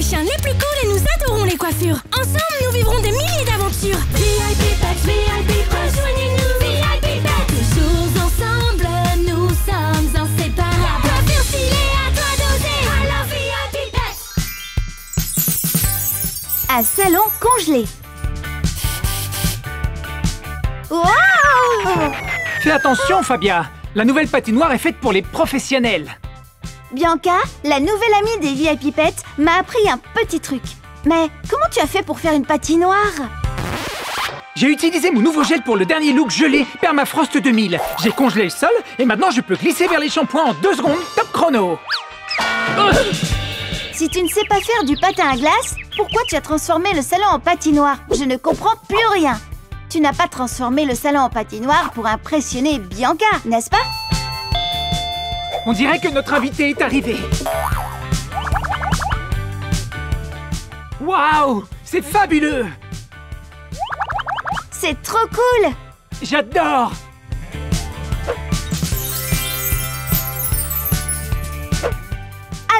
les chiens les plus cool et nous adorons les coiffures. Ensemble, nous vivrons des milliers d'aventures. VIP Pets, rejoignez-nous. VIP Pets, toujours ensemble, nous sommes inséparables. Coiffure stylée, à toi d'oser. Alors VIP Pets. Un salon congelé. Wow! Fais attention, Fabia. La nouvelle patinoire est faite pour les professionnels. Bianca, la nouvelle amie des VIP Pets, m'a appris un petit truc. Mais comment tu as fait pour faire une patinoire? J'ai utilisé mon nouveau gel pour le dernier look gelé Permafrost 2000. J'ai congelé le sol et maintenant je peux glisser vers les shampoings en 2 secondes. Top chrono. Si tu ne sais pas faire du patin à glace, pourquoi tu as transformé le salon en patinoire? Je ne comprends plus rien. Tu n'as pas transformé le salon en patinoire pour impressionner Bianca, n'est-ce pas? On dirait que notre invité est arrivé. Waouh, c'est fabuleux. C'est trop cool! J'adore.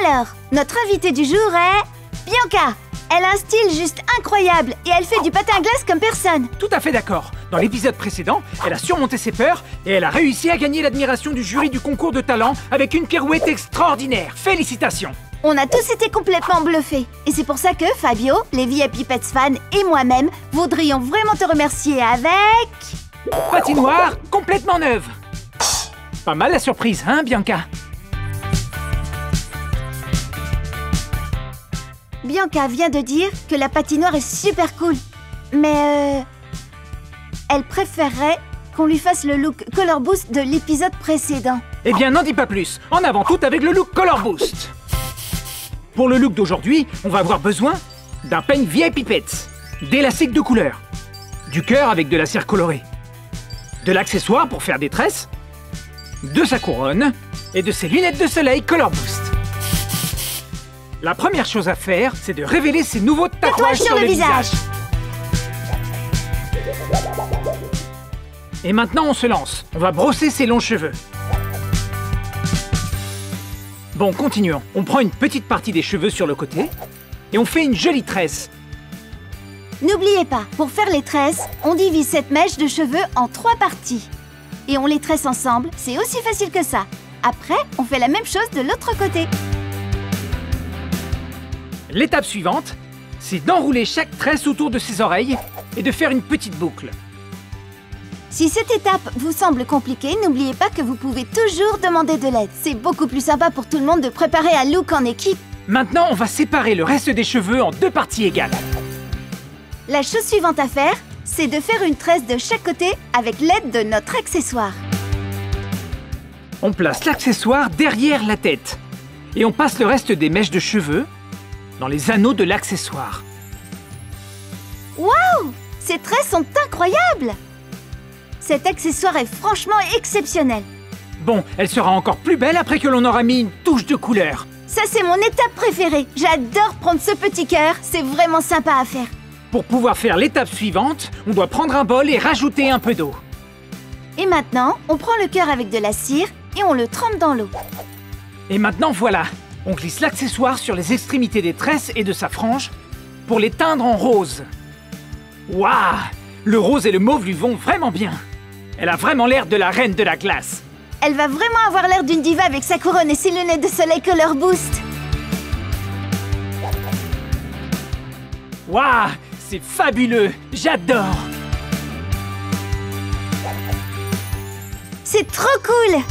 Alors, notre invitée du jour est... Bianca! Elle a un style juste incroyable et elle fait du patin à glace comme personne. Tout à fait d'accord. Dans l'épisode précédent, elle a surmonté ses peurs et elle a réussi à gagner l'admiration du jury du concours de talent avec une pirouette extraordinaire. Félicitations! On a tous été complètement bluffés. Et c'est pour ça que Fabio, les VIP Pets fans et moi-même voudrions vraiment te remercier avec... Patinoire complètement neuve. Pas mal la surprise, hein, Bianca? Bianca vient de dire que la patinoire est super cool. Mais elle préférerait qu'on lui fasse le look Color Boost de l'épisode précédent. Eh bien, n'en dis pas plus. En avant tout avec le look Color Boost. Pour le look d'aujourd'hui, on va avoir besoin d'un peigne VIP Pets, d'élastique de couleur, du cœur avec de la cire colorée, de l'accessoire pour faire des tresses, de sa couronne et de ses lunettes de soleil Color Boost. La première chose à faire, c'est de révéler ses nouveaux tatouages sur le visage. Et maintenant, on se lance. On va brosser ses longs cheveux. Bon, continuons. On prend une petite partie des cheveux sur le côté et on fait une jolie tresse. N'oubliez pas, pour faire les tresses, on divise cette mèche de cheveux en 3 parties. Et on les tresse ensemble, c'est aussi facile que ça. Après, on fait la même chose de l'autre côté. L'étape suivante, c'est d'enrouler chaque tresse autour de ses oreilles et de faire une petite boucle. Si cette étape vous semble compliquée, n'oubliez pas que vous pouvez toujours demander de l'aide. C'est beaucoup plus sympa pour tout le monde de préparer un look en équipe. Maintenant, on va séparer le reste des cheveux en 2 parties égales. La chose suivante à faire, c'est de faire une tresse de chaque côté avec l'aide de notre accessoire. On place l'accessoire derrière la tête et on passe le reste des mèches de cheveux dans les anneaux de l'accessoire. Waouh! Ces tresses sont incroyables! Cet accessoire est franchement exceptionnel. Bon, elle sera encore plus belle après que l'on aura mis une touche de couleur. Ça, c'est mon étape préférée. J'adore prendre ce petit cœur. C'est vraiment sympa à faire. Pour pouvoir faire l'étape suivante, on doit prendre un bol et rajouter un peu d'eau. Et maintenant, on prend le cœur avec de la cire et on le trempe dans l'eau. Et maintenant, voilà. On glisse l'accessoire sur les extrémités des tresses et de sa frange pour les teindre en rose. Waouh! Le rose et le mauve lui vont vraiment bien. Elle a vraiment l'air de la reine de la glace. Elle va vraiment avoir l'air d'une diva avec sa couronne et ses lunettes de soleil Color Boost. Waouh! C'est fabuleux! J'adore! C'est trop cool!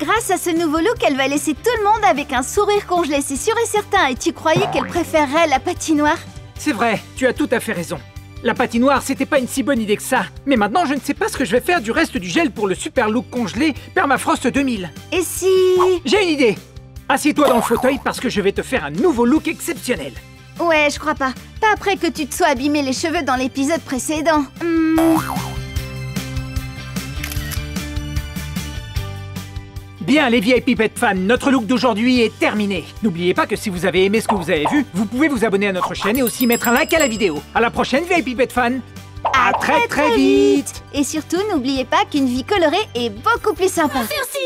Grâce à ce nouveau look, elle va laisser tout le monde avec un sourire congelé, c'est sûr et certain. Et tu croyais qu'elle préférerait la patinoire? C'est vrai, tu as tout à fait raison. La patinoire, c'était pas une si bonne idée que ça. Mais maintenant, je ne sais pas ce que je vais faire du reste du gel pour le super look congelé Permafrost 2000. Et si... J'ai une idée! Assieds-toi dans le fauteuil parce que je vais te faire un nouveau look exceptionnel. Ouais, je crois pas. Pas après que tu te sois abîmé les cheveux dans l'épisode précédent. Bien les VIP Pet fans, notre look d'aujourd'hui est terminé. N'oubliez pas que si vous avez aimé ce que vous avez vu, vous pouvez vous abonner à notre chaîne et aussi mettre un like à la vidéo. À la prochaine VIP Pet fans. À très vite. Et surtout, n'oubliez pas qu'une vie colorée est beaucoup plus sympa. Merci.